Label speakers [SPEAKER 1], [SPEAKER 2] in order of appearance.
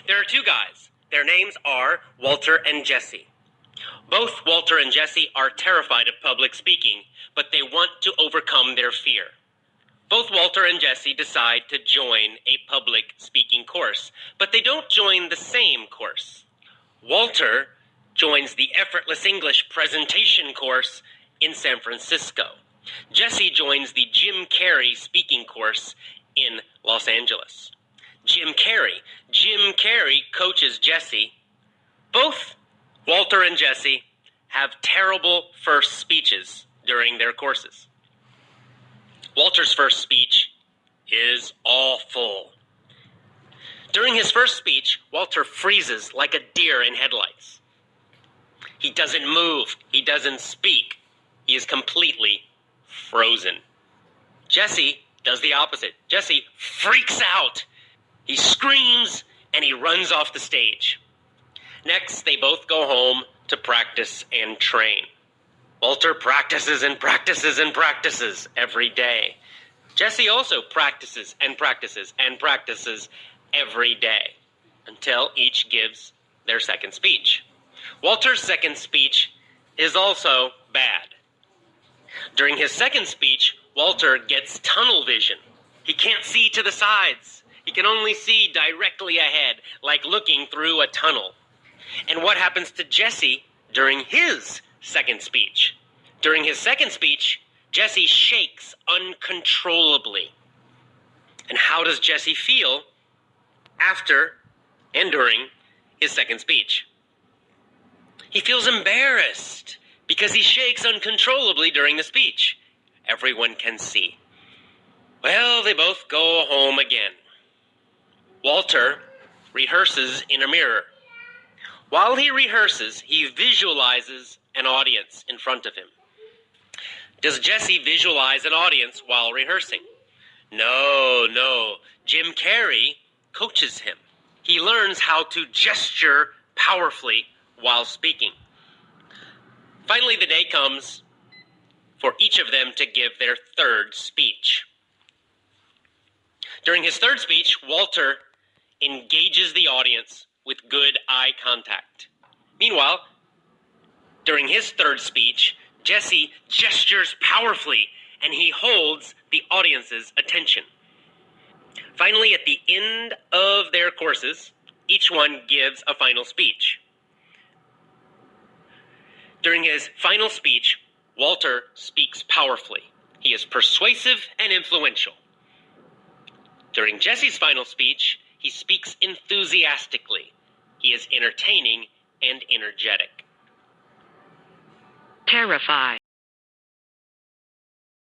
[SPEAKER 1] There are two guys. Their names are Walter and Jesse. Both Walter and Jesse are terrified of public speaking, but they want to overcome their fear. Both Walter and Jesse decide to join a public speaking course, but they don't join the same course. Walter joins the Effortless English presentation course in San Francisco. Jesse joins the Jim Carrey speaking course in Los Angeles. Jim Carrey coaches Jesse. Both Walter and Jesse have terrible first speeches during their courses. Walter's first speech is awful. During his first speech, Walter freezes like a deer in headlights. He doesn't move. He doesn't speak. He is completely frozen. Jesse does the opposite. Jesse freaks out. He screams and he runs off the stage. Next, they both go home to practice and train. Walter practices and practices and practices every day. Jesse also practices and practices and practices every day until each gives their second speech. Walter's second speech is also bad. During his second speech, Walter gets tunnel vision. He can't see to the sides. He can only see directly ahead, like looking through a tunnel. And what happens to Jesse during his second speech? During his second speech, Jesse shakes uncontrollably. And how does Jesse feel after and during his second speech? He feels embarrassed because he shakes uncontrollably during the speech. Everyone can see. Well, they both go home again. Walter rehearses in a mirror. While he rehearses, he visualizes an audience in front of him. Does Jesse visualize an audience while rehearsing? No. Jim Carrey coaches him. He learns how to gesture powerfully while speaking. Finally, the day comes for each of them to give their third speech. During his third speech, Walter engages the audience with good eye contact. Meanwhile, during his third speech, Jesse gestures powerfully and he holds the audience's attention. Finally, at the end of their courses, each one gives a final speech. During his final speech, Walter speaks powerfully. He is persuasive and influential. During Jesse's final speech, he speaks enthusiastically. He is entertaining and energetic.
[SPEAKER 2] Terrified.